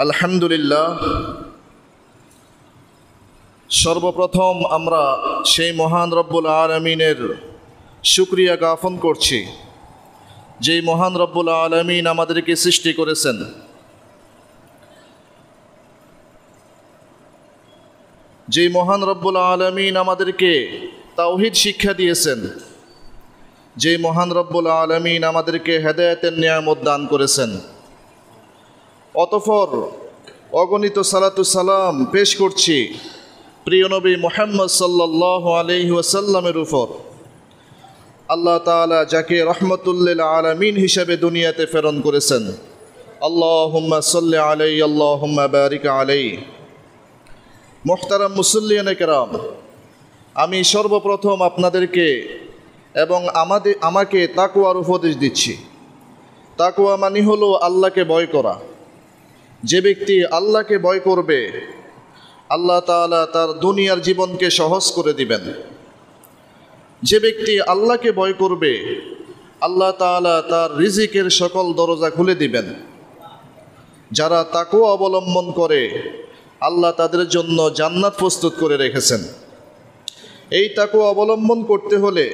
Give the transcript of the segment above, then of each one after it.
আলহামদুলিল্লাহ, সর্বপ্রথম আমরা সেই মহান রব্বুল আলামিনের শুকরিয়া জ্ঞাপন করছি, যেই মহান রব্বুল আলামিন আমাদেরকে সৃষ্টি করেছেন। যেই মহান রব্বুল আলামিন আমাদেরকে তাওহীদ শিক্ষা দিয়েছেন, যেই মহান রব্বুল আলামিন আমাদেরকে হেদায়েতের নিয়ামত দান করেছেন। অতঃপর অগণিত সালাতু সালাম পেশ করছি প্রিয় নবী মুহাম্মদ সাল্লাল্লাহু আলাইহি ওয়াসাল্লামের উপর, আল্লাহ তাআলা যাকে রহমতুল্লিল আলামিন হিসেবে দুনিয়াতে প্রেরণ করেছেন। আল্লাহুম্মা সাল্লি আলাইহি আল্লাহুম্মা বারিক আলাইহি। মুহতারাম মুসল্লিয়ানে কেরাম, আমি সর্বপ্রথম আপনাদেরকে এবং আমাকে তাকওয়ার উপদেশ দিচ্ছি। তাকওয়া মানে হলো আল্লাহকে ভয় করা। যে ব্যক্তি আল্লাহকে ভয় করবে, আল্লাহ তাআলা তার দুনিয়ার জীবনকে সহজ করে দিবেন। যে ব্যক্তি আল্লাহকে ভয় করবে, আল্লাহ তাআলা তার রিজিকের সকল দরজা খুলে দিবেন। যারা তাকওয়া অবলম্বন করে, আল্লাহ তাদের জন্য জান্নাত প্রস্তুত করে রেখেছেন। এই তাকওয়া অবলম্বন করতে হলে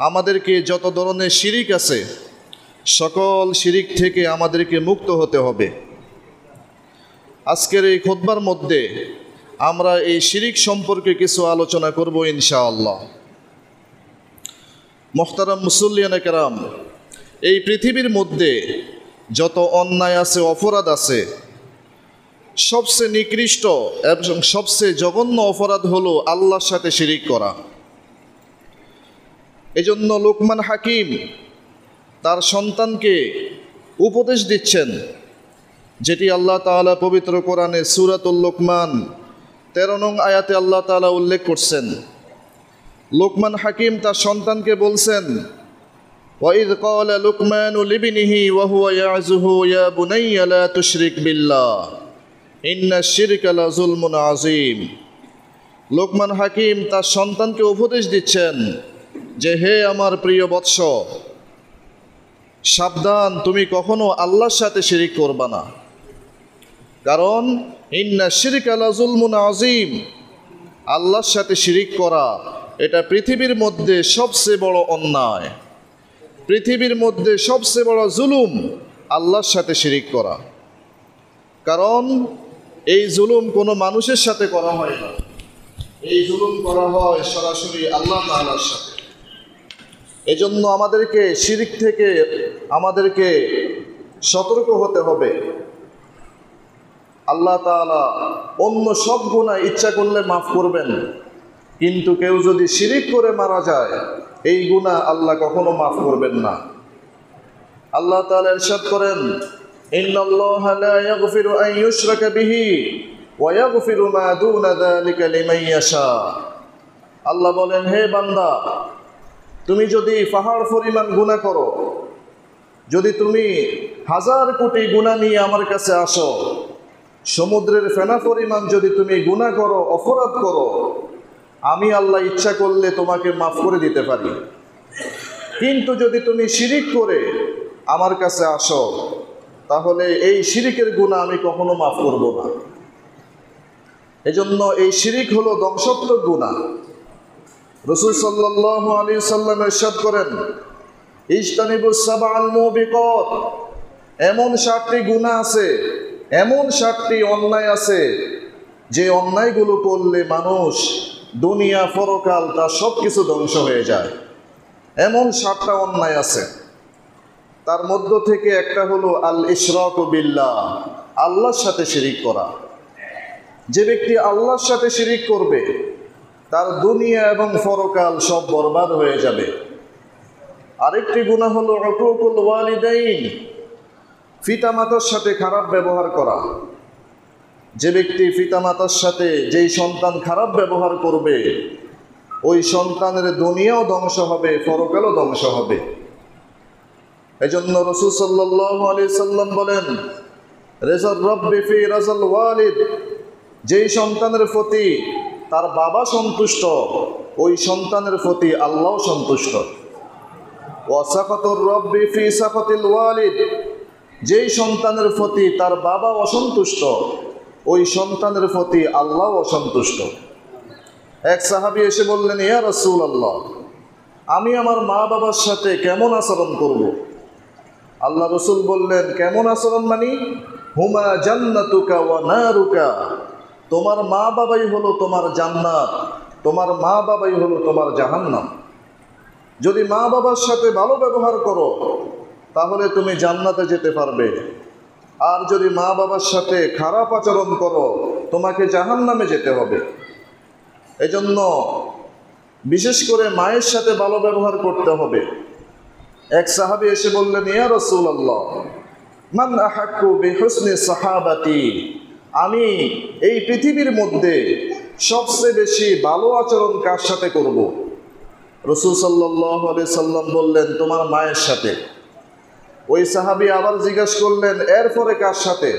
আমাদেরকে যত ধরনের শিরিক আছে, সকল শিরিক থেকে আমাদেরকে মুক্ত হতে হবে। আজকের এই খুতবার মধ্যে আমরা এই শিরিক সম্পর্কে কিছু আলোচনা করব ইনশাআল্লাহ। মুহতারাম মুসল্লিয়ানে কেরাম, এই পৃথিবীর মধ্যে যত অন্যায় আছে, অপরাধ আছে, সবচেয়ে নিকৃষ্ট এবং সবচেয়ে জঘন্য অপরাধ হলো আল্লাহর সাথে শিরিক করা। এজন্য লোকমান হাকিম তার সন্তানকে উপদেশ দিচ্ছেন, যেটি আল্লাহ তাআলা পবিত্র কোরআনে সূরাতুল লোকমান 13 নং আয়াতে আল্লাহ তাআলা উল্লেখ করছেন। লোকমান হাকিম তার সন্তানকে বলছেন, ওয়াইদ ক্বালা লুকমানু লিবনিহি ওয়া হুয়া ইয়াযুহু ইয়া বুনাইয়া লা তুশরিক বিল্লাহ ইন্নাশ শিরকা লাযুলমুন আযীম। লোকমান হাকিম তার সন্তানকে উপদেশ দিচ্ছেন যে, হে আমার প্রিয় বৎস, সাবধান, তুমি কখনো আল্লাহর সাথে শিরিক করবা না। কারণ ইন্নাশ শিরকা লাযুলমুন আযীম, আল্লাহর সাথে শিরিক করা এটা পৃথিবীর মধ্যে সবচেয়ে বড় অন্যায়, পৃথিবীর মধ্যে সবচেয়ে বড় জুলুম আল্লাহর সাথে শিরিক করা। কারণ এই জুলুম কোনো মানুষের সাথে করা হয় না, এই জুলুম করা হয় সরাসরি আল্লাহ তাআলার সাথে। এজন্য আমাদেরকে শিরিক থেকে আমাদেরকে সতর্ক হতে হবে। আল্লাহ তাআলা অন্য সব গুনাহ ইচ্ছা করলে মাফ করবেন, কিন্তু কেউ যদি শিরিক করে মারা যায়, এই গুনাহ আল্লাহ কখনো মাফ করবেন না। আল্লাহ তাআলা ইরশাদ করেন, ইন্নাল্লাহা লা ইয়াগফিরু আন ইউশরাকা বিহি ওয়া ইয়াগফিরু মা দুনা যালিকা লিমান ইয়াশা। আল্লাহ বলেন, হে বান্দা, তুমি যদি পাহাড় পরিমাণ গুনাহ করো, যদি তুমি 1000 কোটি গুনাহ নিয়ে আমার কাছে আসো, সমুদ্রের ফেনা পরিমাণ যদি তুমি গুনাহ করো, অপরাধ করো, আমি আল্লাহ ইচ্ছা করলে তোমাকে মাফ করে দিতে পারি। কিন্তু যদি তুমি শিরিক করে আমার কাছে আসো, তাহলে এই শিরিকের গুনাহ আমি কখনো মাফ করব না। এজন্য এই শিরিক হলো ধ্বংসাত্মক গুনাহ। রাসূল সাল্লাল্লাহু আলাইহি ওয়াসাল্লাম ইরশাদ করেন, ইজতানিবুস সাবআল মুবিকাত, এমন 7টি গুনাহ আছে, এমন 7টি অন্যায় আছে, যে অন্যায়গুলো করলে মানুষ দুনিয়া পরকাল তার সব কিছু ধ্বংস হয়ে যায়। এমন 7টা অন্যায় আছে। তার মধ্য থেকে একটা হলো আল ইশরাকু বিল্লাহ, আল্লাহর সাথে শিরিক করা। যে ব্যক্তি আল্লাহর সাথে শিরিক করবে, তার দুনিয়া এবং পরকাল সব বরবাদ হয়ে যাবে। আরেকটি গুনাহ হলো উকুকুল ওয়ালিদাইন, পিতামাতার সাথে খারাপ ব্যবহার করা। যে ব্যক্তি পিতামাতার সাথে, যেই সন্তান খারাপ ব্যবহার করবে, ওই সন্তানের দুনিয়াও ধ্বংস হবে, পরকালও ধ্বংস হবে। এজন্য রাসূল সাল্লাল্লাহু আলাইহি সাল্লাম বলেন, রিজার রাব্বি ফি রাজাল ওয়ালিদ, যেই সন্তানের প্রতি তার বাবা সন্তুষ্ট, ওই সন্তানের প্রতি আল্লাহ সন্তুষ্ট। ওয়া সাখাতুর রাব্বি ফি সাখাতিল ওয়ালিদ, যেই সন্তানের প্রতি তার বাবা অসন্তুষ্ট, ওই সন্তানের প্রতি আল্লাহ অসন্তুষ্ট। এক সাহাবী এসে বললেন, ইয়া রাসূলুল্লাহ, আমি আমার মা বাবার সাথে কেমন আচরণ করব? আল্লাহ রসুল বললেন, কেমন আচরণ মানি? হুমা জান্নাতুকা ওয়া নারুকা, তোমার মা বাবাই হলো তোমার জান্নাত, তোমার মা বাবাই হলো তোমার জাহান্নাম। যদি মা বাবার সাথে ভালো ব্যবহার করো তাহলে তুমি জান্নাতে যেতে পারবে, আর যদি মা বাবার সাথে খারাপ আচরণ করো তোমাকে জাহান্নামে যেতে হবে। এজন্য বিশেষ করে মায়ের সাথে ভালো ব্যবহার করতে হবে। এক সাহাবী এসে বললেন, ইয়া রাসূলুল্লাহ, মান আহাক্কু বিহুসনি সাহাবাতি, আমি এই পৃথিবীর মধ্যে সবচেয়ে বেশি ভালো আচরণ কার সাথে করব? রাসূল সাল্লাল্লাহু আলাইহি সাল্লাম বললেন, তোমার মায়ের সাথে। ওই সাহাবী আবার জিজ্ঞাসা করলেন, এরপরে কার সাথে?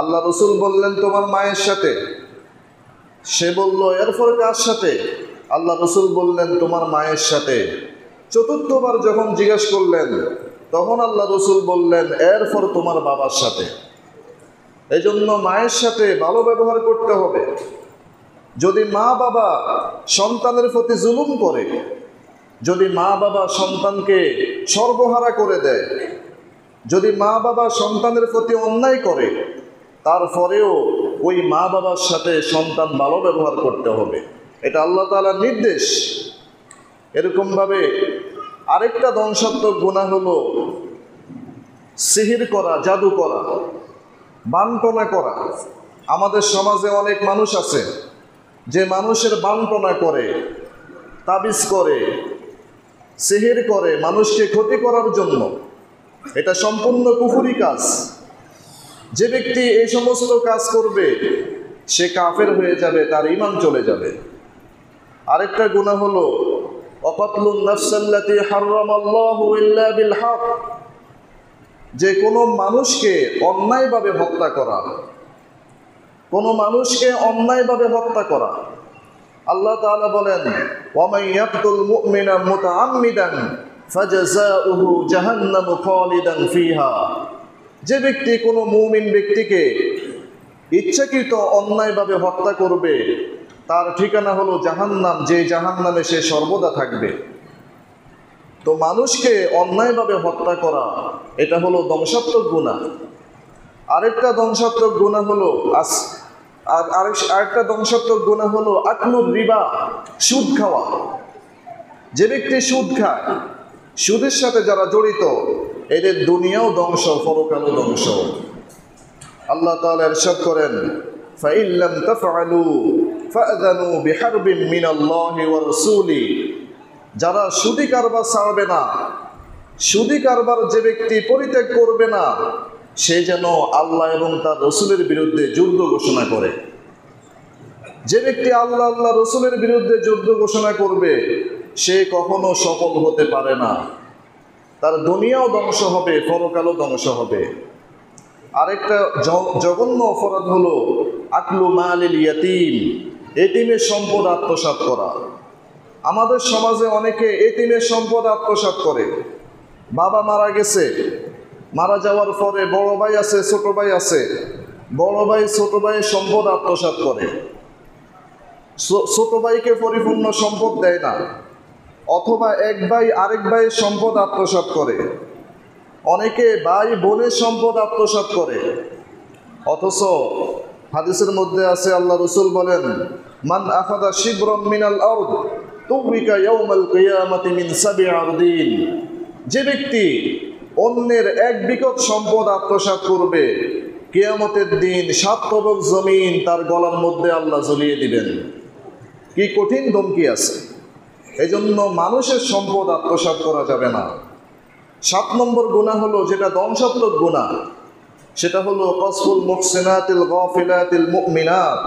আল্লাহ রসুল বললেন, তোমার মায়ের সাথে। সে বলল, এরপরে কার সাথে? আল্লাহ রসুল বললেন, তোমার মায়ের সাথে। চতুর্থবার যখন জিজ্ঞাসা করলেন তখন আল্লাহ রসুল বললেন, এরপর তোমার বাবার সাথে। এই জন্য মায়ের সাথে ভালো ব্যবহার করতে হবে। যদি মা বাবা সন্তানের প্রতি জুলুম করে, যদি মা বাবা সন্তানকে সর্বহারা করে দেয়, যদি মা বাবা সন্তানের প্রতি অন্যায় করে, তারপরেও ওই মা বাবার সাথে সন্তান ভালো ব্যবহার করতে হবে। এটা আল্লাহ তাআলার নির্দেশ। এরকমভাবে আরেকটা ধ্বংসাত্মক গুনাহ হলো সিহির করা, জাদু করা, বানটনা করা। আমাদের সমাজে অনেক মানুষ আছে যে মানুষের বানটনা করে, তাবিজ করে, সিহির করে মানুষকে ক্ষতি করার জন্য। এটা সম্পূর্ণ কুফরি কাজ। যে ব্যক্তি এই সমস্ত কাজ করবে সে কাফের হয়ে যাবে, তার ঈমান চলে যাবে। আরেকটা গুনাহ হলো ওয়াকাতলুন নাফসাল্লাতী হারামাল্লাহু ইল্লা বিল হক, যে কোনো মানুষকে অন্যায়ভাবে হত্যা করা, কোনো মানুষকে অন্যায়ভাবে হত্যা করা। আল্লাহ তাআলা বলেন, ওয়া মান ইয়াকতুল মুমিনা মুতাআম্মিদান ফাজাযাউহু জাহান্নামু খালিদান ফিহা, যে ব্যক্তি কোনো মুমিন ব্যক্তিকে ইচ্ছাকৃত অন্যায়ভাবে হত্যা করবে তার ঠিকানা হলো জাহান্নাম, যে জাহান্নামে সে সর্বদা থাকবে। তো মানুষকে অন্যায়ভাবে হত্যা করা এটা হলো ধ্বংসাত্মক গুনাহ। আরেকটা ধ্বংসাত্মক গুনাহ হলো আরেকটা ধ্বংসাত্মক গুনাহ হলো আকলুর রিবা, সুদ খাওয়া। যে ব্যক্তি সুদ খায়, সুদের সাথে যারা জড়িত, এদের দুনিয়াও ধ্বংস, পরকালও ধ্বংস। আল্লাহ তাআলা ইরশাদ করেন, ফাইন লাম তাফআলু ফাআযানু বিহারবিন মিনাল্লাহি ওয়া রাসূলি, যারা সুদি কারবার ছাড়বে না, সুদি কারবার যে ব্যক্তি পরিত্যাগ করবে না, সে যেন আল্লাহ এবং তার রসুলের বিরুদ্ধে যুদ্ধ ঘোষণা করে। যে ব্যক্তি আল্লাহ আল্লাহ রসুলের বিরুদ্ধে যুদ্ধ ঘোষণা করবে সে কখনো সফল হতে পারে না, তার দুনিয়াও ধ্বংস হবে, পরকালও ধ্বংস হবে। আরেকটা জঘন্য অপরাধ হলো আকলু মালিল ইয়াতীম, এতিমের সম্পদ আত্মসাৎ করা। আমাদের সমাজে অনেকে এতিমের সম্পদ আত্মসাৎ করে। বাবা মারা গেছে, মারা যাওয়ার পরে বড় ভাই আছে, ছোট ভাই আছে, বড় ভাই ছোট ভাইয়ের সম্পদ আত্মসাৎ করে, ছোট ভাইকে পরিপূর্ণ সম্পদ দেয় না, অথবা এক ভাই আরেক ভাইয়ের সম্পদ আত্মসাৎ করে। অনেকে ভাই বোনের সম্পদ আত্মসাৎ করে। অথচ হাদিসের মধ্যে আছে, আল্লাহ রসুল বলেন, মান আখাযা শিবরাম মিনাল আরদ তুবিকা ইয়াউমাল কিয়ামাতি মিন সাব'i আরদিন, যে ব্যক্তি অন্যের এক বিঘত সম্পদ আত্মসাৎ করবে, কিয়ামতের দিন 7 তবক জমিন তার গলার মধ্যে আল্লাহ ঝুলিয়ে দিবেন। কি কঠিন ধমকি আছে! এজন্য মানুষের সম্পদ আত্মসাৎ করা যাবে না। 7 নম্বর গুনাহ হলো, যেটা ধ্বংসাত্মক গুনাহ, সেটা হলো কসফুল মুহসিনাতিল গাফিলাতিল মুমিনাত।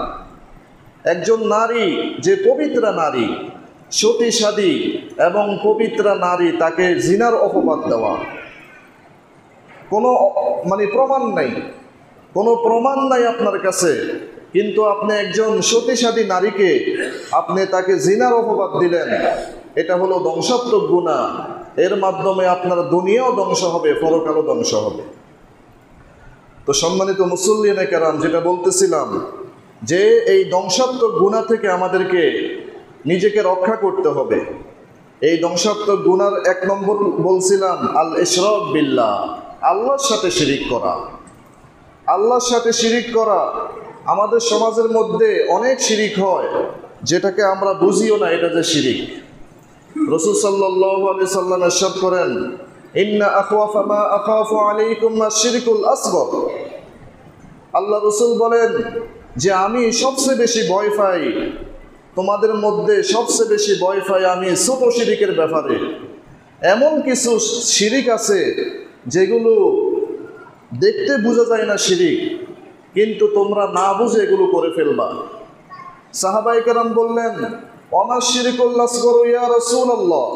একজন নারী যে পবিত্রা নারী, সতীসাধী এবং পবিত্রা নারী, তাকে জিনার অপবাদ দেওয়া। কোনো প্রমাণ নাই, কোনো প্রমাণ নাই আপনার কাছে, কিন্তু আপনি একজন সতীসাধী নারীকে আপনি তাকে জিনার অপবাদ দিলেন, এটা হলো ধ্বংসাত্মক গুনাহ। এর মাধ্যমে আপনার দুনিয়াও ধ্বংস হবে, পরকালও ধ্বংস হবে। তো সম্মানিত মুসল্লিয়ানে কেরাম, যেটা বলতেছিলাম যে এই ধ্বংসাত্মক গুনাহ থেকে আমাদেরকে নিজেকে রক্ষা করতে হবে। এই ধ্বংসাত্মক গুনার 1 নম্বর বলছিলাম আল ইশরাক বিল্লাহ, আল্লাহর সাথে শিরিক করা। আল্লাহর সাথে শিরিক করা, আমাদের সমাজের মধ্যে অনেক শিরিক হয় যেটাকে আমরা বুঝিও না এটা যে শিরিক। রাসূল সাল্লাল্লাহু আলাইহি সাল্লাম ইরশাদ করেন, ইন্না আখওয়াফা মা আখাফু আলাইকুম আশ-শিরকুল আসগর। আল্লাহ রাসূল বলেন যে আমি সবচেয়ে বেশি ভয় পাই, তোমাদের মধ্যে সবচেয়ে বেশি ভয় পাই আমি ছোট শিরিকের ব্যাপারে। এমন কিছু শিরিক আছে যেগুলো দেখতে বোঝা যায় না শিরিক, কিন্তু তোমরা না বুঝে এগুলো করে ফেলবা। সাহাবায়ে কেরাম বললেন, ওমা শিরকুল আসগর ইয়া রাসূলুল্লাহ,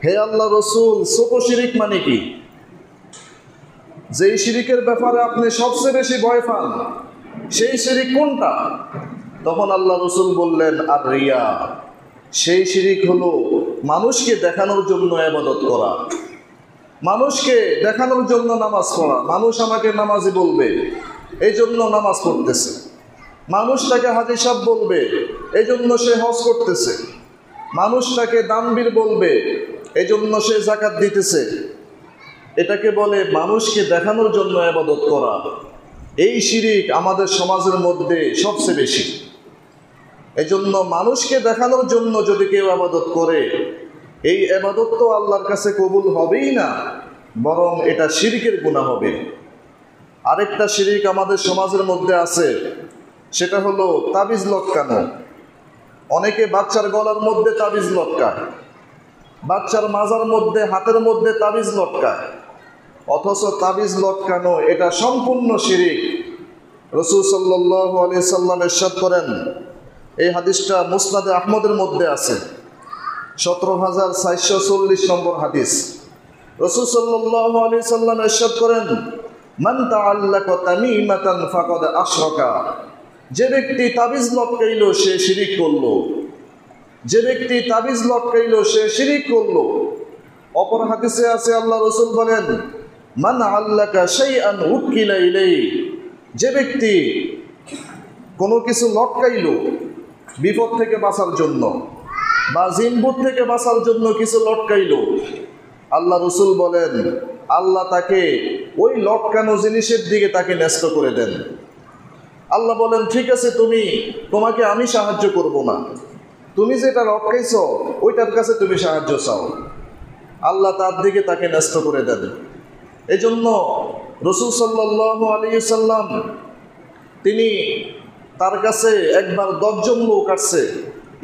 হে আল্লাহ রাসূল, ছোট শিরিক মানে কি? যেই শিরিকের ব্যাপারে আপনি সবচেয়ে বেশি ভয় পান সেই শিরিক কোনটা? তখন আল্লাহ রাসূল বললেন, আর রিয়া, সেই শিরিক হলো মানুষকে দেখানোর জন্য ইবাদত করা, মানুষকে দেখানোর জন্য নামাজ পড়া। মানুষ আমাকে নামাজি বলবে এই জন্য নামাজ পড়তেছে, মানুষ তাকে হাজী সাহেব বলবে এই জন্য সে হজ করতেছে, মানুষ তাকে দানবীর বলবে এই জন্য সে যাকাত দিতেছে। এটাকে বলে মানুষকে দেখানোর জন্য ইবাদত করা। এই শিরিক আমাদের সমাজের মধ্যে সবচেয়ে বেশি। এজন্য মানুষকে দেখানোর জন্য যদি কেউ ইবাদত করে, এই ইবাদত তো আল্লাহর কাছে কবুল হবেই না, বরং এটা শিরকের গুনাহ হবে। আরেকটা শিরিক আমাদের সমাজের মধ্যে আছে, সেটা হলো তাবিজ লটকানো। অনেকে বাচ্চার গলার মধ্যে তাবিজ লটকায়, বাচ্চার মাজার মধ্যে, হাতের মধ্যে তাবিজ লটকায়, অথচ তাবিজ লটকানো এটা সম্পূর্ণ শিরিক। রাসূল সাল্লাল্লাহু আলাইহি সাল্লাম ইরশাদ করেন, এই হাদিসটা মুসনাদে আহমদের মধ্যে আছে, 17440 নম্বর হাদিস। রাসূল সাল্লাল্লাহু আলাইহি সাল্লাম ইরশাদ করেন, মান তাআল্লাকা তামিমাতান ফাকাদ আশরাকা। যে ব্যক্তি তাবিজ লটকাইলো সে শিরিক করলো, যে ব্যক্তি তাবিজ লটকাইলো সে শিরিক করলো। অপর হাদিসে আছে আল্লাহ রাসূল বলেন, মান আল্লাকা শাইআন উকিলা ইলাইহি। যে ব্যক্তি কোনো কিছু লটকাইলো বিপদ থেকে বাঁচার জন্য বা জিনভূত থেকে বাঁচার জন্য কিছু লটকাইলো, আল্লাহ রাসূল বলেন আল্লাহ তাকে ওই লটকানো জিনিসের দিকে তাকে ন্যস্ত করে দেন। আল্লাহ বলেন, ঠিক আছে, তোমাকে আমি সাহায্য করব না, তুমি যেটা লটকাইছো ওইটার কাছে তুমি সাহায্য চাও। আল্লাহ তার দিকে তাকে ন্যস্ত করে দেন। এই জন্য রাসূল সাল্লাল্লাহু আলাইহি সাল্লাম তিনি তার কাছে একবার 10 জন লোক আসছে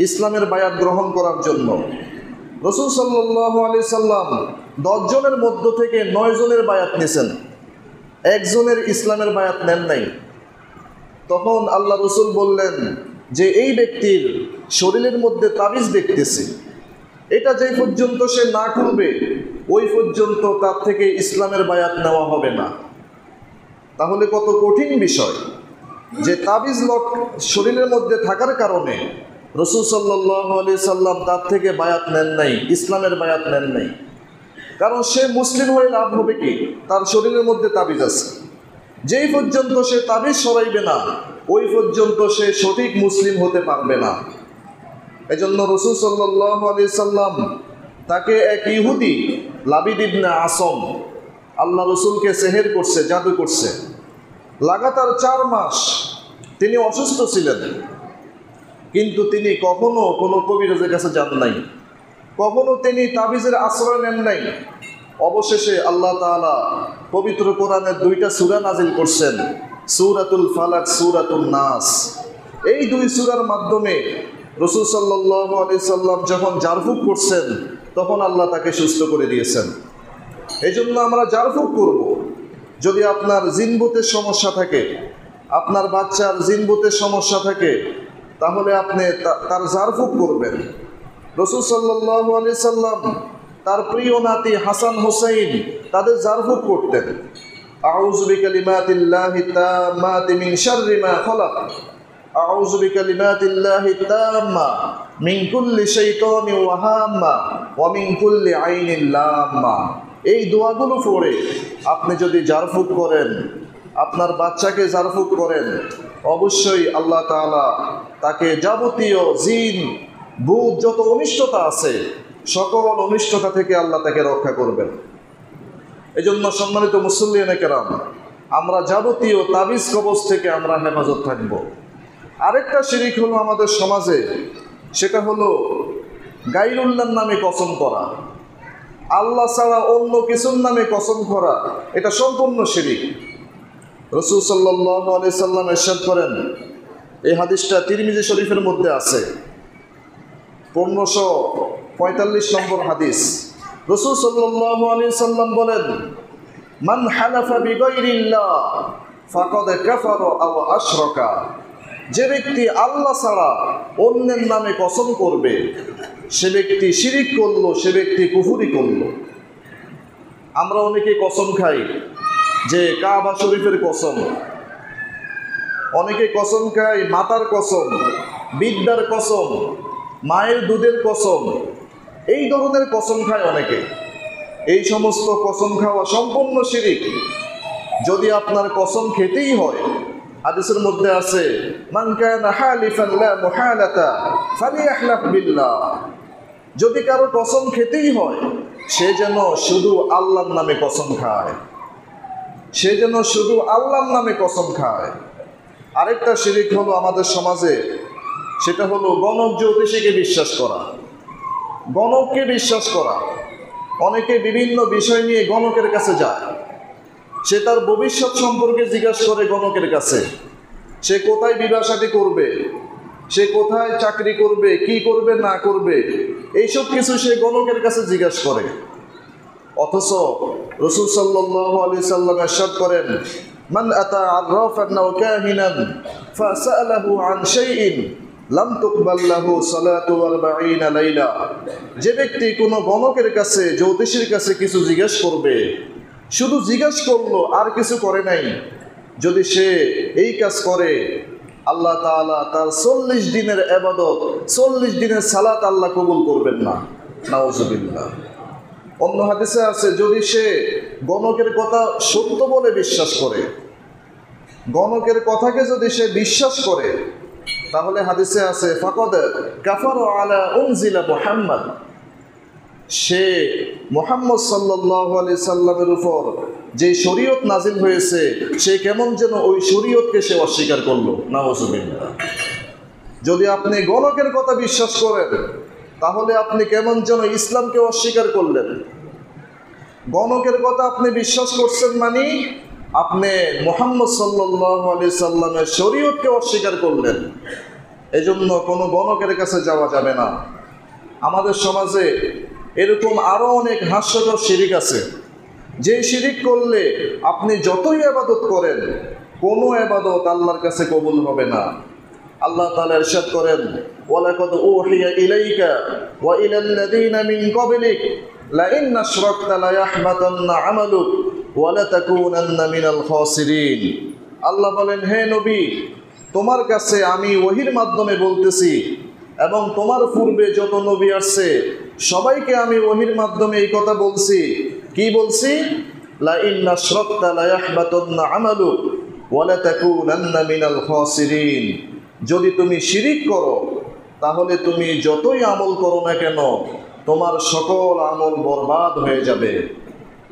ইসলামের বায়াত গ্রহণ করার জন্য। রাসূল সাল্লাল্লাহু আলাইহি সাল্লাম 10 জনের মধ্য থেকে 9 জনের বায়াত নিয়েছেন, একজনের ইসলামের বায়াত নেন নাই। তখন আল্লাহ রাসূল বললেন যে এই ব্যক্তির শরীরের মধ্যে তাবিজ দেখতেছি, এটা যেই পর্যন্ত সে না খুলবে ওই পর্যন্ত তার থেকে ইসলামের বায়াত নেওয়া হবে না। তাহলে কত কঠিন বিষয় যে তাবিজ শরীরের মধ্যে থাকার কারণে রাসূল সাল্লাল্লাহু আলাইহি সাল্লাম তার থেকে বায়াত নেন নাই, ইসলামের বায়াত নেন নাই। কারণ সে মুসলিম হয়ে লাভ হবে কি? তার শরীরের মধ্যে তাবিজ আছে, যেই পর্যন্ত সে তাবিজ সরাইবে না ওই পর্যন্ত সে সঠিক মুসলিম হতে পারবে না। এজন্য রাসূল সাল্লাল্লাহু আলাইহি সাল্লাম তাকে এক ইহুদি লাবিদ ইবনে আসম আল্লাহ রাসূলকে সেহের করছে, জাদু করছে। লাগাতার 4 মাস তিনি অসুস্থ ছিলেন, কিন্তু তিনি কখনো কোনো কবিরাজের কাছে যান নাই, কখনো তিনি তাবিজের আশ্রয় নেন নাই। অবশেষে আল্লাহ তাআলা পবিত্র কোরআনের 2টা সূরা নাজিল করছেন, সূরাতুল ফালাক, সূরাতুন নাস। এই 2 সূরার মাধ্যমে রাসূল সাল্লাল্লাহু আলাইহি সাল্লাম যখন জারফুক করছেন তখন আল্লাহ তাকে সুস্থ করে দিয়েছেন। এই জন্য আমরা জারফুক করব। যদি আপনার জিনভূতের সমস্যা থাকে, আপনার বাচ্চার জিনভূতের সমস্যা থাকে, তাহলে আপনি তার জারফুক করবেন। রাসূল সাল্লাল্লাহু আলাইহি সাল্লাম তার প্রিয় নাতি হাসান হুসাইন তাদের জারফুক করতেন। আউযু বিকালিমাতিল্লাহি তাম্মাতি মিন শাররি মা খালাক, আউযু বিকালিমাতিল্লাহি তাম্মা মিন কুল্লি শাইতানিন ওয়া হাম্মা ওয়া মিন কুল্লি আইনিন লাম্মা। এই দোয়াগুলো পড়ে আপনি যদি জারফুক করেন আপনার বাচ্চাকে ঝাড়ফুঁক করেন, অবশ্যই আল্লাহ তাআলা তাকে যাবতীয় জিন ভূত যত অনিষ্টতা আছে সকল অনিষ্টতা থেকে আল্লাহ তাকে রক্ষা করবেন। এজন্য সম্মানিত মুসল্লিয়ানে কেরাম, আমরা যাবতীয় তাবিজ কবজ থেকে আমরা হেফাজত থাকব। আরেকটা শিরিক হলো আমাদের সমাজে, সেটা হলো গায়রুল্লাহর নামে কসম করা, আল্লাহ ছাড়া অন্য কিছুর নামে কসম করা, এটা সম্পূর্ণ শিরিক। রাসূল সাল্লাল্লাহু আলাইহি সাল্লাম ইরশাদ করেন, এই হাদিসটা তিরমিজি শরীফের মধ্যে আছে, 1545 নম্বর হাদিস। রাসূল সাল্লাল্লাহু আলাইহি সাল্লাম বলেন, মান হালাফা বিগাইরিল্লাহ ফাকাদ কাফারা আও আশরাকা, যে ব্যক্তি আল্লাহ ছাড়া অন্যের নামে কসম করবে সে ব্যক্তি শিরিক করলো, সে ব্যক্তি কুফরি করলো। আমরা অনেকে কসম খাই যে কাবা শরীফের কসম, অনেকে কসম খায় মাতার কসম, বিদ্যার কসম, মায়ের দুধের কসম, এই ধরনের কসম খায় অনেকে। এই সমস্ত কসম খাওয়া সম্পূর্ণ শিরিক। যদি আপনার কসম খেতেই হয়, হাদিসের মধ্যে আছে, মান কানা হালিফান লা মুহালাতা ফালিয়াহলাফ বিল্লাহ, যদি কারো কসম খেতেই হয় সে যেন শুধু আল্লাহর নামে কসম খায়, সে যেন শুধু আল্লাহর নামে কসম খায়। আরেকটা শিরিক হলো আমাদের সমাজে, সেটা হলো গণক জ্যোতিষীকে বিশ্বাস করা, গণককে বিশ্বাস করা। অনেকে বিভিন্ন বিষয় নিয়ে গণকের কাছে যায়, সে তার ভবিষ্যৎ সম্পর্কে জিজ্ঞাসা করে গণকের কাছে, সে কোথায় বিবাহ শাদী করবে, সে কোথায় চাকরি করবে, কি করবে না করবে, এইসব কিছু সে গণকের কাছে জিজ্ঞাসা করে। অথচ রাসূল সাল্লাল্লাহু আলাইহি সাল্লাম ইরশাদ করেন, মান আতা আররাফান আও কাহিনান ফাসালাহু আন শাইইন লাম তুকবাল লাহু সালাতু 40 লাইলা, যে ব্যক্তি কোনো গণকের কাছে, জ্যোতিষীর কাছে কিছু জিজ্ঞেস করবে, শুধু জিজ্ঞেস করলো আর কিছু করে নাই, যদি সে এই কাজ করে আল্লাহ তাআলা তার 40 দিনের ইবাদত, 40 দিনের সালাত আল্লাহ কবুল করবেন না। নাউজুবিল্লাহ। অন্য হাদিসে আছে, যদি সে গণকের কথা সত্য বলে বিশ্বাস করে, গণকের কথাকে যদি সে বিশ্বাস করে, তাহলে হাদিসে আছে ফাকাদ কাফারা আলা উনজিলা মুহাম্মদ, সে মুহাম্মদ সাল্লাল্লাহু আলাইহি সাল্লামের উপর যে শরীয়ত নাজিল হয়েছে সে কেমন যেন ওই শরীয়তকে সে অস্বীকার করলো। নাউজুবিল্লাহ। যদি আপনি গণকের কথা বিশ্বাস করেন তাহলে আপনি কেমন যেন ইসলামকে অস্বীকার করলেন। গণকের কথা আপনি বিশ্বাস করছেন মানে আপনি মুহাম্মদ সাল্লাল্লাহু আলাইহি সাল্লামের শরীয়তকে অস্বীকার করলেন। এজন্য কোনো গণকের কাছে যাওয়া যাবে না। আমাদের সমাজে এরকম আরও অনেক হাস্যকর শিরিক আছে, যে শিরিক করলে আপনি যতই ইবাদত করেন কোনো ইবাদত আল্লাহর কাছে কবুল হবে না। আল্লাহ তাআলা ইরশাদ করেন, ওয়ালাকাদ উহিয়া ইলাইকা ওয়া ইলাল্লাযীনা মিন ক্বাবলিক লাইন আশরাকতা লায়াহবাতান্না আমালুক ওয়া লাতাকুনান্না মিনাল খাসিরিন। আল্লাহ বলেন, হে নবী, তোমার কাছে আমি ওহীর মাধ্যমে বলতেছি এবং তোমার পূর্বে যত নবী আসছে সবাইকে আমি ওহীর মাধ্যমে এই কথা বলছি। কি বলছি? লাইন আশরাকতা লায়াহবাতান্না আমালুক ওয়া লাতাকুনান্না মিনাল খাসিরিন। যদি তুমি শিরিক করো তাহলে তুমি যতই আমল করো না কেন তোমার সকল আমল বরবাদ হয়ে যাবে।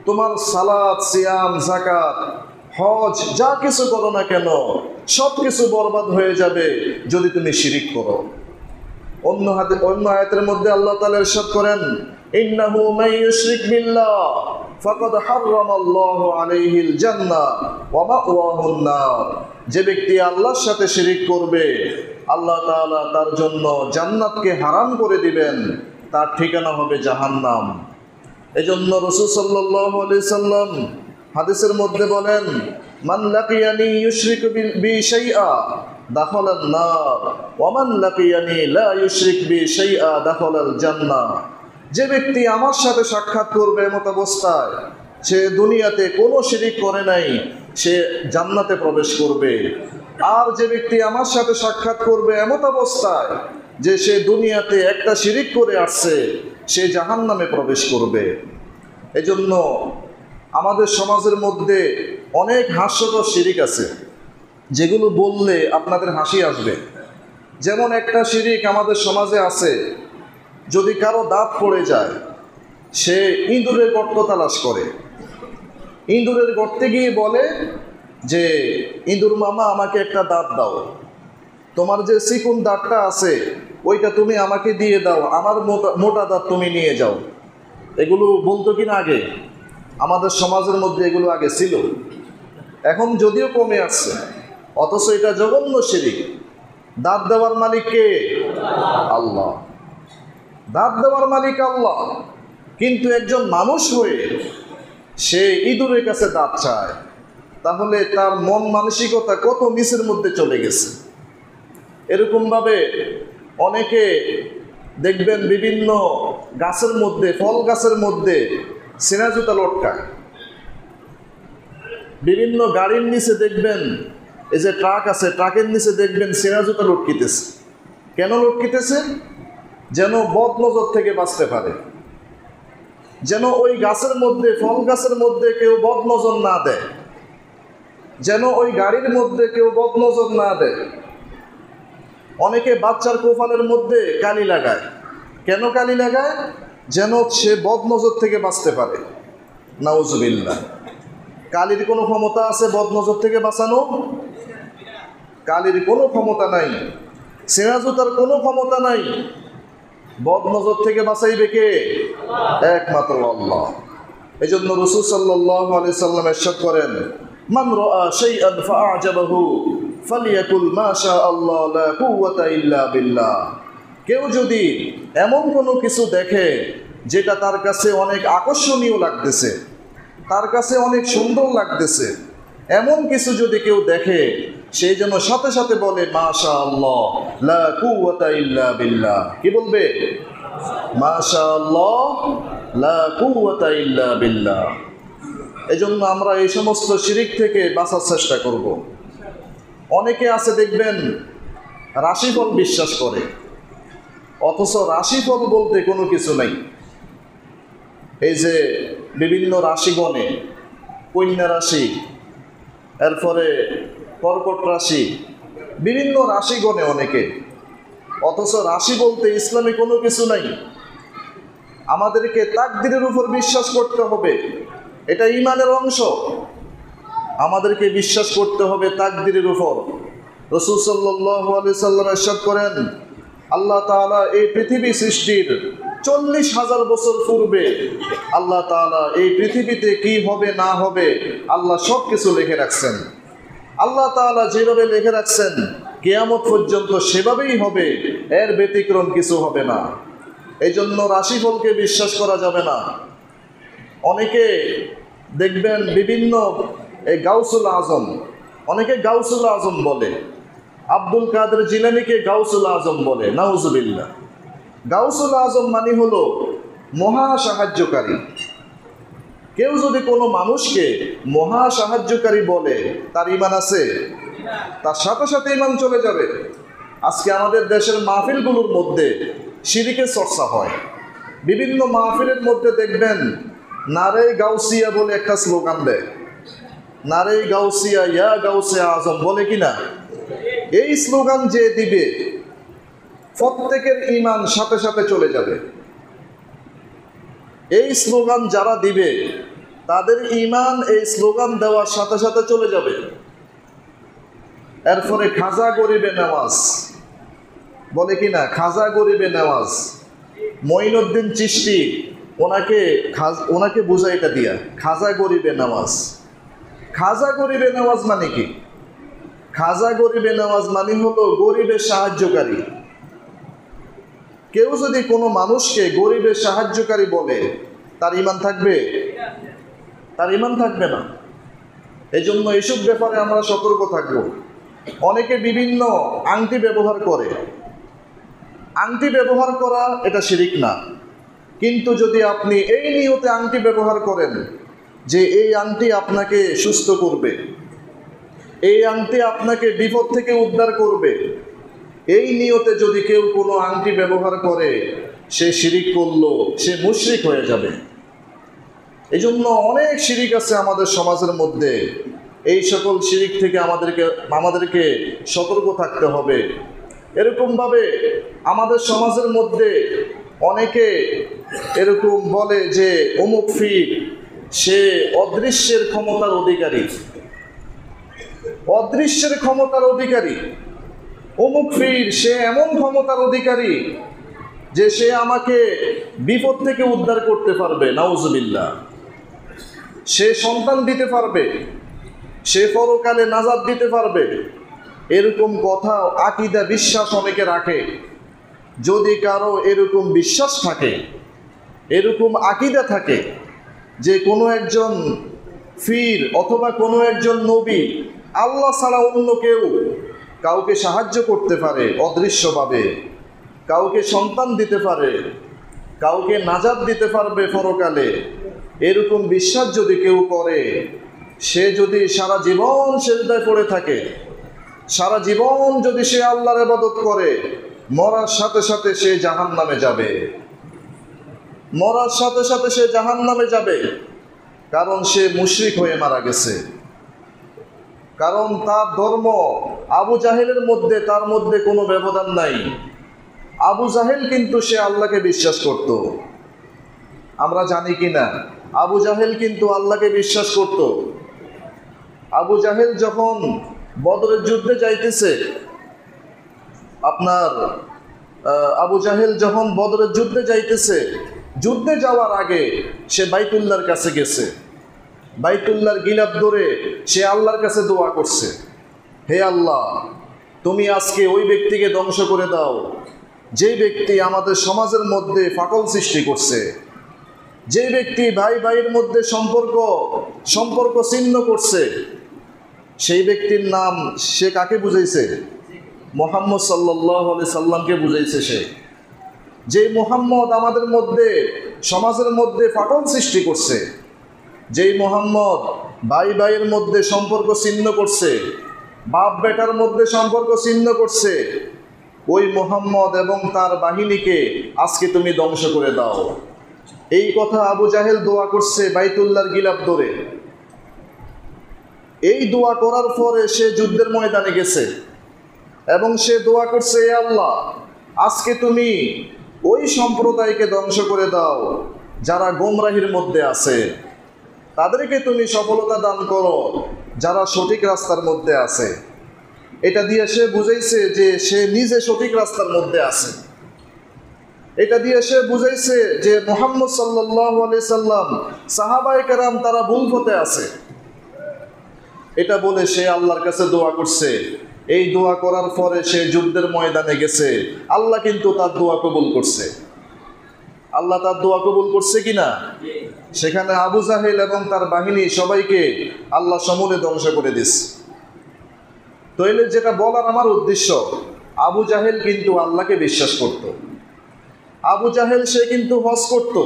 তোমার সালাত, সিয়াম, যাকাত, হজ যা কিছু করো না কেন সব কিছু বরবাদ হয়ে যাবে যদি তুমি শিরিক করো। অন্য আয়াতের মধ্যে আল্লাহ তাআলা ইরশাদ করেন, ইন্নাহু মান ইউশরিক বিল্লাহ ফাকাদ হারামাল্লাহু আলাইহিল জান্নাহ ওয়া মাওয়াহুন নার। যে ব্যক্তি আল্লাহর সাথে শিরিক করবে আল্লাহ তাআলা তার জন্য জান্নাতকে হারাম করে দিবেন, তার ঠিকানা হবে জাহান্নাম। এজন্য রাসূল সাল্লাল্লাহু আলাইহি সাল্লাম হাদিসের মধ্যে বলেন, মান লাকিয়ানি ইউশরিকু বি শাইআ দাখালান নার ওয়া মান লাকিয়ানি লা ইউশরিক বি শাইআ দাখালাল জান্নাহ। যে ব্যক্তি আমার সাথে সাক্ষাৎ করবে এমত অবস্থায় সে দুনিয়াতে কোনো শিরিক করে নাই, সে জান্নাতে প্রবেশ করবে। আর যে ব্যক্তি আমার সাথে সাক্ষাৎ করবে এমত অবস্থায় যে সে দুনিয়াতে একটা শিরিক করে আসছে, সে জাহান্নামে প্রবেশ করবে। এজন্য আমাদের সমাজের মধ্যে অনেক হাস্যকর শিরিক আছে, যেগুলো বললে আপনাদের হাসি আসবে। যেমন একটা শিরিক আমাদের সমাজে আছে, যদি কারো দাঁত পড়ে যায়, সে ইঁদুরের গর্ত তালাশ করে। ইঁদুরের গর্তে গিয়ে বলে যে, ইঁদুর মামা আমাকে একটা দাঁত দাও, তোমার যে চিকুন দাঁতটা আছে ওইটা তুমি আমাকে দিয়ে দাও, আমার মোটা দাঁত তুমি নিয়ে যাও। এগুলো বলতো কিনা আগে? আমাদের সমাজের মধ্যে এগুলো আগে ছিল, এখন যদিও কমে আসছে, অথচ এটা জঘন্য শিরিক। দাঁত দেওয়ার মালিক কে? আল্লাহ। দাঁত দেওয়ার মালিক আল্লাহ, কিন্তু একজন মানুষ হয়ে সে ইঁদুরের কাছে দাঁত চায়, তাহলে তার মন মানসিকতা কত নিচের মধ্যে চলে গেছে। এরকমভাবে অনেকে দেখবেন বিভিন্ন গাছের মধ্যে, ফল গাছের মধ্যে সেনা জুতা লটকায়। বিভিন্ন গাড়ির নিচে দেখবেন, এই যে ট্রাক আছে, ট্রাকের নিচে দেখবেন সেনা জুতা লটকিতেছে। কেন লটকিতেছে? যেন বদনজর থেকে বাঁচতে পারে, যেন ওই গাছের মধ্যে, ফল গাছের মধ্যে কেউ বদনজর না দেয়, যেন ওই গাড়ির মধ্যে কেউ বদনজর না দেয়। অনেকে বাচ্চার কোফালের মধ্যে কালি লাগায়। কেন কালি লাগায়? যেন সে বদনজর থেকে বাঁচতে পারে। নাউজুবিল্লাহ। কালির কোনো ক্ষমতা আছে বদনজর থেকে বাঁচানো? কালির কোনো ক্ষমতা নাই, সেনা জুতার কোনো ক্ষমতা নাই। বদনজর থেকে বাঁচাইবে কে? একমাত্র আল্লাহ। এই জন্য রাসূল সাল্লাল্লাহু আলাইহি সাল্লাম ইরশাদ করেন, মান রাআ শাইআন ফাআজাবাহু ফালিয়াকুল মা শা আল্লাহ লা কুওয়াতা ইল্লা বিল্লাহ। কেউ যদি এমন কোনো কিছু দেখে যেটা তার কাছে অনেক আকর্ষণীয় লাগতেছে, তার কাছে অনেক সুন্দর লাগতেছে, এমন কিছু যদি কেউ দেখে, সেই জন্য সাথে সাথে বলে মাশা আল্লাহ লা কুওয়াতা ইল্লা বিল্লাহ। কি বলবে? মাশা আল্লাহ লা কুওয়াতা ইল্লা বিল্লাহ। এজন্য আমরা এই সমস্ত শিরিক থেকে বাঁচার চেষ্টা করব। অনেকে আছে দেখবেন রাশিফল বিশ্বাস করে, অথচ রাশিফল বলতে কোনো কিছু নাই। এই যে বিভিন্ন রাশিগণে, কন্যা রাশি, এরপরে কর্কট রাশি, বিভিন্ন রাশিগণে অনেকে, অথচ রাশি বলতে ইসলামে কোনো কিছু নাই। আমাদেরকে তাকদীরের উপর বিশ্বাস করতে হবে, এটা ঈমানের অংশ। আমাদেরকে বিশ্বাস করতে হবে তাকদীরের উপর। রাসূল সাল্লাল্লাহু আলাইহি সাল্লাম ইরশাদ করেন, আল্লাহ তাআলা এই পৃথিবী সৃষ্টির 40,000 বছর পূর্বে আল্লাহ তাআলা এই পৃথিবীতে কি হবে না হবে আল্লাহ সব কিছু লিখে রাখছেন। আল্লাহ তাআলা যেভাবে লিখে রাখছেন কিয়ামত পর্যন্ত সেভাবেই হবে, এর ব্যতিক্রম কিছু হবে না। এই জন্য রাশিফলকে বিশ্বাস করা যাবে না। অনেকে দেখবেন বিভিন্ন এই গাউসুল আজম, অনেকে গাউসুল আজম বলে, আব্দুল কাদের জিলানীকে গাউসুল আজম বলে। নাউজুবিল্লাহ। গাউসুল আজম মানে হলো মহা সাহায্যকারী। কেউ যদি কোনো মানুষকে মহা সাহায্যকারী বলে, তার ঈমান আছে? তার সাথে সাথে ঈমান চলে যাবে। আজকে আমাদের দেশের মাহফিলগুলোর মধ্যে শিরিকের চর্চা হয়। বিভিন্ন মাহফিলের মধ্যে দেখবেন নারে গাউসিয়া বলে একটা স্লোগান দেয়, নারে গাউসিয়া ইয়া গাউসে আজম বলে কিনা? এই স্লোগান যে দিবে প্রত্যেকের ঈমান সাথে সাথে চলে যাবে। এই স্লোগান যারা দিবে তাদের ঈমান এই স্লোগান দেওয়ার সাথে সাথে চলে যাবে। এরপরে খাজা গরিবে নেওয়াজ বলে কিনা? খাজা গরিবে নেওয়াজ, মঈনুদ্দিন চিশতি ওনাকে বুঝাই এটা দিয়া, খাজা গরিবে নেওয়াজ। খাজা গরিবে নেওয়াজ মানে কি? খাজা গরিবে নেওয়াজ মানে হলো গরিবের সাহায্যকারী। কেউ যদি কোনো মানুষকে গরিবের সাহায্যকারী বলে, তার ঈমান থাকবে? তার ঈমান থাকবে না। এই জন্য এইসব ব্যাপারে আমরা সতর্ক থাকব। অনেকে বিভিন্ন আংটি ব্যবহার করে। আংটি ব্যবহার করা এটা শিরিক না, কিন্তু যদি আপনি এই নিয়তে আংটি ব্যবহার করেন যে এই আংটি আপনাকে সুস্থ করবে, এই আংটি আপনাকে বিপদ থেকে উদ্ধার করবে, এই নিয়তে যদি কেউ কোনো আংটি ব্যবহার করে, সে শিরিক করলো, সে মুশরিক হয়ে যাবে। এই জন্য অনেক শিরিক আছে আমাদের সমাজের মধ্যে। এই সকল শিরিক থেকে আমাদেরকে সতর্ক থাকতে হবে। এরকমভাবে আমাদের সমাজের মধ্যে অনেকে এরকম বলে যে অমুক পীর সে অদৃশ্যের ক্ষমতার অধিকারী, অদৃশ্যের ক্ষমতার অধিকারী। অমুক পীর সে এমন ক্ষমতার অধিকারী যে সে আমাকে বিপদ থেকে উদ্ধার করতে পারবে, নাউজুবিল্লাহ। সে সন্তান দিতে পারবে, সে পরকালে নাজাত দিতে পারবে। এরকম কথা, আকীদা, বিশ্বাস অনেকে রাখে। যদি কারো এরকম বিশ্বাস থাকে, এরকম আকীদা থাকে যে কোনো একজন পীর অথবা কোনো একজন নবী আল্লাহ ছাড়া অন্য কেউ কাউকে সাহায্য করতে পারে অদৃশ্যভাবে, কাউকে সন্তান দিতে পারে, কাউকে নাজাত দিতে পারবে পরকালে, এরকম বিশ্বাস যদি কেউ করে, সে যদি সারা জীবন সিজদায় পড়ে থাকে, সারা জীবন যদি সে আল্লাহর ইবাদত করে, মরার সাথে সাথে সে জাহান্নামে যাবে, মরার সাথে সাথে সে জাহান্নামে যাবে। কারণ সে মুশরিক হয়ে মারা গেছে। কারণ তার ধর্ম আবু জাহেলের মধ্যে, তার মধ্যে কোনো ব্যবধান নাই। আবু জাহেল কিন্তু সে আল্লাহকে বিশ্বাস করত। আমরা জানি কি না, আবু জাহেল কিন্তু আল্লাহকে বিশ্বাস করত। আবু জাহেল যখন বদরের যুদ্ধে যাইতেছে, আবু জাহেল যখন বদরের যুদ্ধে যাইতেছে, যুদ্ধে যাওয়ার আগে সে বাইতুল্লাহর কাছে গেছে। বাইতুল্লাহর গিলাফ ধরে সে আল্লাহর কাছে দোয়া করছে, হে আল্লাহ, তুমি আজকে ওই ব্যক্তিকে ধ্বংস করে দাও যে ব্যক্তি আমাদের সমাজের মধ্যে ফাটল সৃষ্টি করছে, যে ব্যক্তি ভাই ভাইয়ের মধ্যে সম্পর্ক ছিন্ন করছে। সেই ব্যক্তির নাম সে কাকে বুঝাইছে? মুহাম্মদ সাল্লাল্লাহু আলাইহি সাল্লামকে বুঝাইছে। সে যে মুহাম্মদ আমাদের মধ্যে, সমাজের মধ্যে ফাটল সৃষ্টি করছে, যেই মুহাম্মদ ভাই ভাইয়ের মধ্যে সম্পর্ক ছিন্ন করছে, বাপ বেটার মধ্যে সম্পর্ক ছিন্ন করছে, ওই মুহাম্মদ এবং তার বাহিনীকে আজকে তুমি ধ্বংস করে দাও। এই কথা আবু জাহেল দোয়া করছে বাইতুল্লাহর গিলাফ ধরে। এই দোয়া করার পরে সে যুদ্ধের ময়দানে গেছে এবং সে দোয়া করছে, হে আল্লাহ, আজকে তুমি ওই সম্প্রদায়কে ধ্বংস করে দাও যারা গোমরাহির মধ্যে আছে, তাদেরকে তুমি সফলতা দান করো যারা সঠিক রাস্তার মধ্যে আছে। এটা দিয়ে সে বুঝাইছে যে সে নিজে সঠিক রাস্তার মধ্যে আছে। এটা দিয়ে সে বুঝাইছে যে মুহাম্মদ সাল্লাল্লাহু আলাইহি সাল্লাম, সাহাবায়ে কেরাম তারা ভুল পথে আছে। এটা বলে সে আল্লাহর কাছে দোয়া করছে। এই দোয়া করার পরে সে যুদ্ধের ময়দানে গেছে। আল্লাহ কিন্তু তার দোয়া কবুল করছে। আল্লাহ তার দোয়া কবুল করছে কিনা? সেখানে আবু জাহেল এবং তার বাহিনী সবাইকে আল্লাহ সমূলে ধ্বংস করে দিচ্ছে। তাইলে যেটা বলার আমার উদ্দেশ্য, আবু জাহেল কিন্তু আল্লাহকে বিশ্বাস করত। আবু জাহেল সে কিন্তু হজ করত।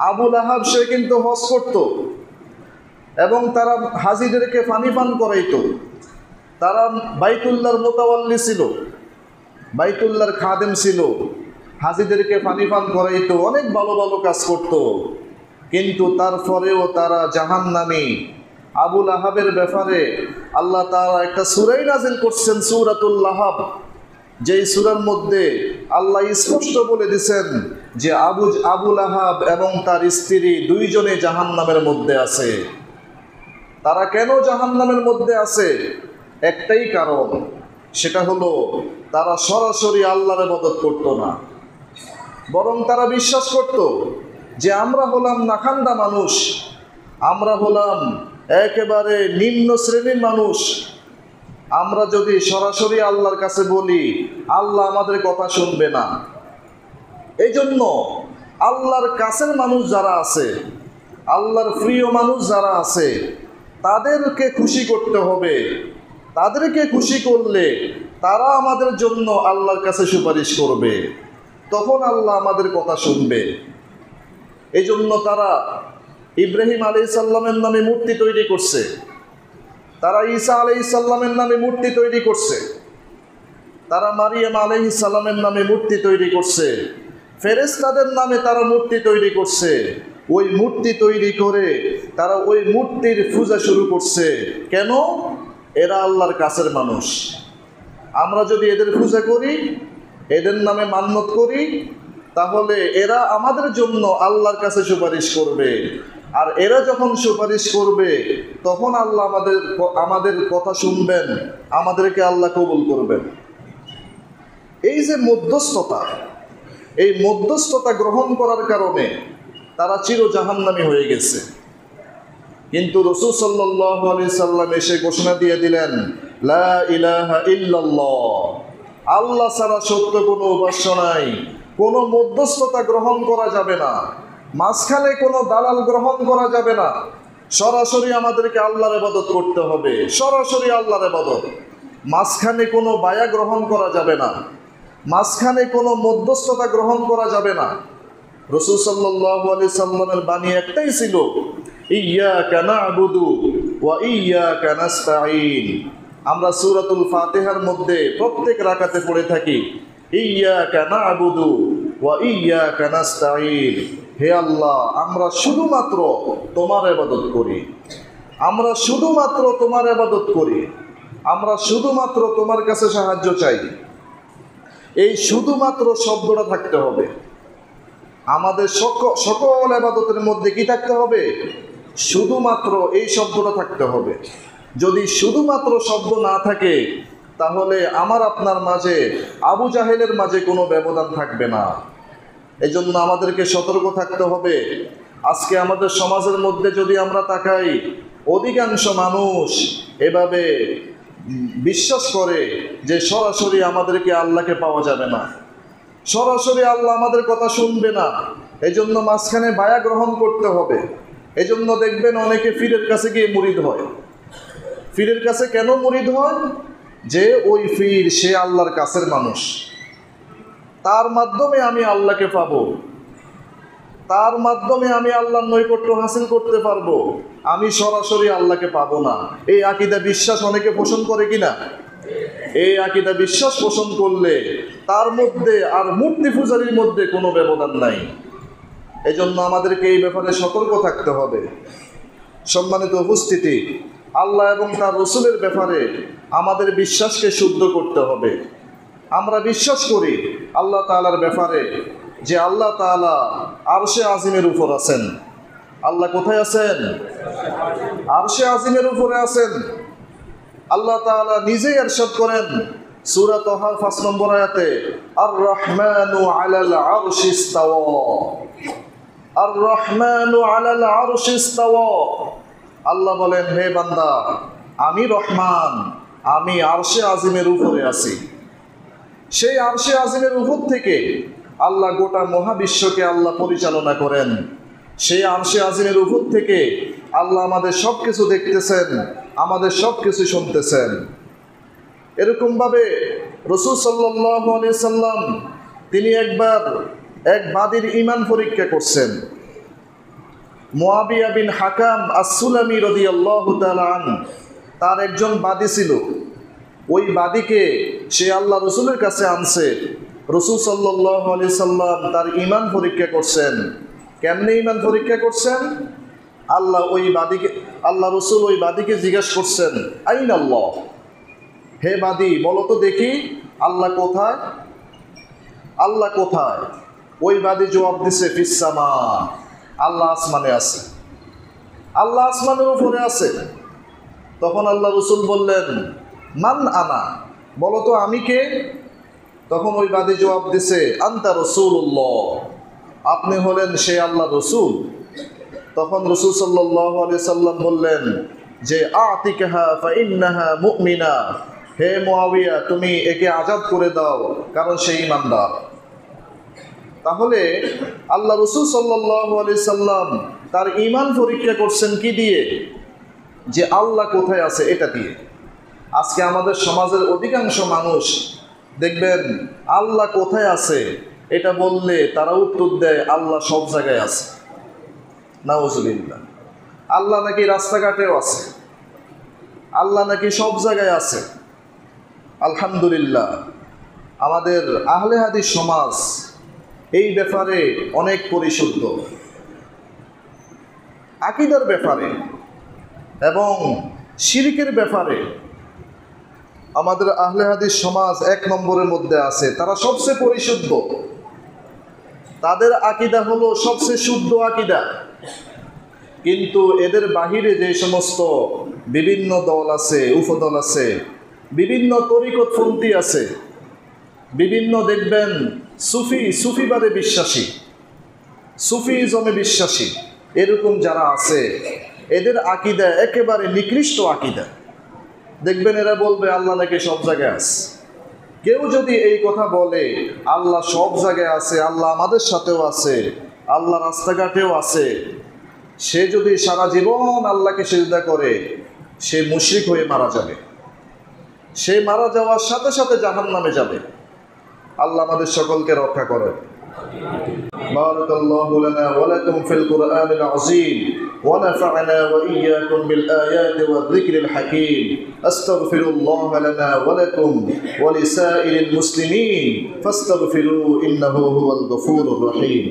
আবু লাহাব সে কিন্তু হজ করত এবং তারা হাজিদেরকে পানি পান করাইতো। তারা বাইতুল্লাহর মোতাওয়াল্লি ছিল, বাইতুল্লাহর খাদেম ছিল, হাজিদেরকে পানি পান করাইতো, অনেক ভালো ভালো কাজ করত। কিন্তু তারপরেও তারা জাহান্নামী। আবু লাহাবের ব্যাপারে আল্লাহ তাআলা একটা সূরাই নাজিল করছেন, সূরাতুল লাহাব, যেই সূরার মধ্যে আল্লাহ স্পষ্ট বলে দিয়েছেন যে আবু লাহাব এবং তার স্ত্রী দুইজনে জাহান্নামের মধ্যে আছে। তারা কেন জাহান্নামের মধ্যে আছে? একটাই কারণ, সেটা হলো তারা সরাসরি আল্লাহর ইবাদত করত না, বরং তারা বিশ্বাস করত যে আমরা হলাম নাখান্দা মানুষ, আমরা হলাম একেবারে নিম্ন শ্রেণীর মানুষ। আমরা যদি সরাসরি আল্লাহর কাছে বলি, আল্লাহ আমাদের কথা শুনবে না। এই জন্য আল্লাহর কাছের মানুষ যারা আছে, আল্লাহর প্রিয় মানুষ যারা আছে, তাদেরকে খুশি করতে হবে। তাদেরকে খুশি করলে তারা আমাদের জন্য আল্লাহর কাছে সুপারিশ করবে, তখন আল্লাহ আমাদের কথা শুনবে। এই জন্য তারা ইব্রাহিম আলাইহিস সালামের নামে মূর্তি তৈরি করছে, তারা ঈসা আলাইহিস সালামের নামে মূর্তি তৈরি করছে, তারা মারিয়াম আলাইহিস সালামের নামে মূর্তি তৈরি করছে, ফেরেশতাদের নামে তারা মূর্তি তৈরি করছে। ওই মূর্তি তৈরি করে তারা ওই মূর্তির পূজা শুরু করছে। কেন? এরা আল্লাহর কাছের মানুষ। আমরা যদি এদের পূজা করি, এদের নামে মান্যত করি, তাহলে এরা আমাদের জন্য আল্লাহর কাছে সুপারিশ করবে। আর এরা যখন সুপারিশ করবে তখন আল্লাহ আমাদের কথা শুনবেন, আমাদেরকে আল্লাহ কবুল করবেন। এই যে মধ্যস্থতা, এই মধ্যস্থতা গ্রহণ করার কারণে তারা চির জাহান্নামী হয়ে গেছে। কিন্তু রাসূল সাল্লাল্লাহু আলাইহি সাল্লাম এসে ঘোষণা দিয়ে দিলেন, লা ইলাহা ইল্লাল্লাহ, আল্লাহ ছাড়া সত্য কোনো উপাস্য নাই, কোনো মধ্যস্থতা গ্রহণ করা যাবে না, মাঝখানে কোনো দালাল গ্রহণ করা যাবে না, সরাসরি আমাদেরকে আল্লাহর ইবাদত করতে হবে, সরাসরি আল্লাহর ইবাদত। মাঝখানে কোনো বায়া গ্রহণ করা যাবে না, মাঝখানে কোনো মধ্যস্থতা গ্রহণ করা যাবে না। রাসূল সাল্লাল্লাহু আলাইহি সাল্লামের বাণী একটাই ছিল, ইয়্যাকা না'বুদু ওয়া ইয়্যাকা নাস্তাঈন। আমরা সূরাতুল ফাতিহার মধ্যে প্রত্যেক রাকাতে পড়ে থাকি, ইয়্যাকা না'বুদু ওয়া ইয়্যাকা নাস্তাঈন। হে আল্লাহ, আমরা শুধুমাত্র তোমার ইবাদত করি, আমরা শুধুমাত্র তোমার ইবাদত করি, আমরা শুধুমাত্র তোমার কাছে সাহায্য চাই। এই শুধুমাত্র শব্দটা থাকতে হবে আমাদের সকল ইবাদতের মধ্যে। কি থাকতে হবে? শুধুমাত্র, এই শব্দটা থাকতে হবে। যদি শুধুমাত্র শব্দ না থাকে তাহলে আমার আপনার মাঝে আবু জাহেলের মাঝে কোনো ব্যবধান থাকবে না। এই জন্য আমাদেরকে সতর্ক থাকতে হবে। আজকে আমাদের সমাজের মধ্যে যদি আমরা তাকাই, অধিকাংশ মানুষ এভাবে বিশ্বাস করে যে সরাসরি আমাদেরকে আল্লাহকে পাওয়া যাবে না, সরাসরি আল্লাহ আমাদের কথা শুনবে না, এই জন্য মাঝখানে বায়া গ্রহণ করতে হবে। এই জন্য দেখবেন অনেকে পীরের কাছে গিয়ে মুরিদ হয়। পীরের কাছে কেন মুরিদ হয়? যে ওই পীর সে আল্লাহর কাছের মানুষ, তার মাধ্যমে আমি আল্লাহকে পাবো, তার মাধ্যমে আমি আল্লাহর নৈকট্য হাসিল করতে পারবো, আমি সরাসরি আল্লাহকে পাবো না। এই আকীদা বিশ্বাস অনেকে পোষণ করে কিনা? এই আকীদা বিশ্বাস পোষণ করলে তার মধ্যে আর মূর্তি পূজারীর মধ্যে কোনো ব্যবধান নাই। এই জন্য আমাদেরকে এই ব্যাপারে সতর্ক থাকতে হবে। সম্মানিত উপস্থিতি, আল্লাহ এবং তার রাসূলের ব্যাপারে আমাদের বিশ্বাসকে শুদ্ধ করতে হবে। আমরা বিশ্বাস করি আল্লাহ তাআলার ব্যাপারে যে আল্লাহ তাআলা আরশে আজিমের উপর আছেন। আল্লাহ কোথায় আছেন? আরশে আজিমের উপরে আছেন। আল্লাহ তাআলা নিজেই ইরশাদ করেন সূরা তাহার ৫ নম্বর আয়াতে, আর রহমানু আলাল আরশি ইস্তাওয়া, আর রহমানু আলাল আরশি ইস্তাওয়া। আল্লাহ বলেন, হে বান্দা, আমি রহমান, আমি আরশে আজিমের উপরে আছি। সেই আরশে আজিমের উপর থেকে আল্লাহ গোটা মহাবিশ্বকে আল্লাহ পরিচালনা করেন। সেই আরশে আজিমের উপর থেকে আল্লাহ আমাদের সব কিছু দেখতেছেন, আমাদের সব কিছু শুনতেছেন। এরকমভাবে রাসূল সাল্লাল্লাহু আলাইহি সাল্লাম তিনি একবার এক বাদীর ঈমান পরীক্ষা করছেন। মুআবিয়া বিন হাকাম আস-সুলামি রাদিয়াল্লাহু তাআলা আনহু, তার একজন বাদী ছিল। ওই বাদীকে সে আল্লাহ রসুলের কাছে আনছে। রাসূল সাল্লাল্লাহু আলাইহি সাল্লাম তার ঈমান পরীক্ষা করছেন। কেমনে ঈমান পরীক্ষা করছেন? আল্লাহ রসুল ওই বাদীকে জিজ্ঞাসা করছেন, আইন আল্লাহ, হে বাদী বলো তো দেখি আল্লাহ কোথায়? আল্লাহ কোথায়? ওই বাদী জবাব দিছে, ফিস সামা, আল্লাহ আসমানে আছে, আল্লাহ আসমানের উপরে আছে। তখন আল্লাহ রসুল বললেন, মান আনা, বলো তো আমি কে? তখন ওই বাদী জবাব দিছে, আনতা রাসূলুল্লাহ, আপনি হলেন সে আল্লাহ রসুল। তখন রাসূল সাল্লাল্লাহু আলাইহি সাল্লাম বললেন যে, আতিকাহা ফাইন্নাহা মুমিনা, হে মুআবিয়া তুমি একে আজাদ করে দাও, কারণ সে ঈমানদার। তাহলে আল্লাহ রসুল সাল্লাল্লাহু আলাইহি সাল্লাম তার ঈমান পরীক্ষা করছেন কি দিয়ে? যে আল্লাহ কোথায় আছে এটা দিয়ে। আজকে আমাদের সমাজের অধিকাংশ মানুষ দেখবেন আল্লাহ কোথায় আছে এটা বললে তারা উত্তর দেয় আল্লাহ সব জায়গায় আছে। নাউজুবিল্লাহ। আল্লাহ নাকি রাস্তাঘাটেও আছে, আল্লাহ নাকি সব জায়গায় আছে। আলহামদুলিল্লাহ, আমাদের আহলে হাদিস সমাজ এই ব্যাপারে অনেক পরিশুদ্ধ। আকীদার ব্যাপারে এবং শিরকের ব্যাপারে আমাদের আহলে হাদিস সমাজ 1 নম্বরের মধ্যে আছে। তারা সবচেয়ে পরিশুদ্ধ, তাদের আকীদা হলো সবচেয়ে শুদ্ধ আকীদা। কিন্তু এদের বাহিরে যে সমস্ত বিভিন্ন দল আছে, উপদল আছে, বিভিন্ন তরিকতপন্থী আছে, বিভিন্ন দেখবেন সুফিবাদে বিশ্বাসী, সুফিজমে বিশ্বাসী, এরকম যারা আছে এদের আকীদা একেবারে নিকৃষ্ট আকীদা। দেখবেন এরা বলবে আল্লাহ নাকি সব জায়গায় আছে। কেউ যদি এই কথা বলে আল্লাহ সব জায়গায় আছে, আল্লাহ আমাদের সাথেও আছে, আল্লাহ রাস্তাঘাটেও আছে, সে যদি সারা জীবন আল্লাহকে সিজদা করে সে মুশরিক হয়ে মারা যাবে। সে মারা যাওয়ার সাথে সাথে জাহান্নামে যাবে। আল্লাহ আমাদের সকলকে রক্ষা করেন। বারাকাল্লাহু লানা ওয়া লাকুম ফিল কুরআনিল আযীম ওয়া নাফা'না ওয়া ইয়্যাকুম বিল আয়াতি ওয়ায যিকরিল হাকীম। আস্তাগফিরুল্লাহ লানা ওয়া লাকুম ওয়া লিসাইরিল মুসলিমিন ফাস্তাগফিরু ইন্নাহু হুয়াল গফুরুর রহিম।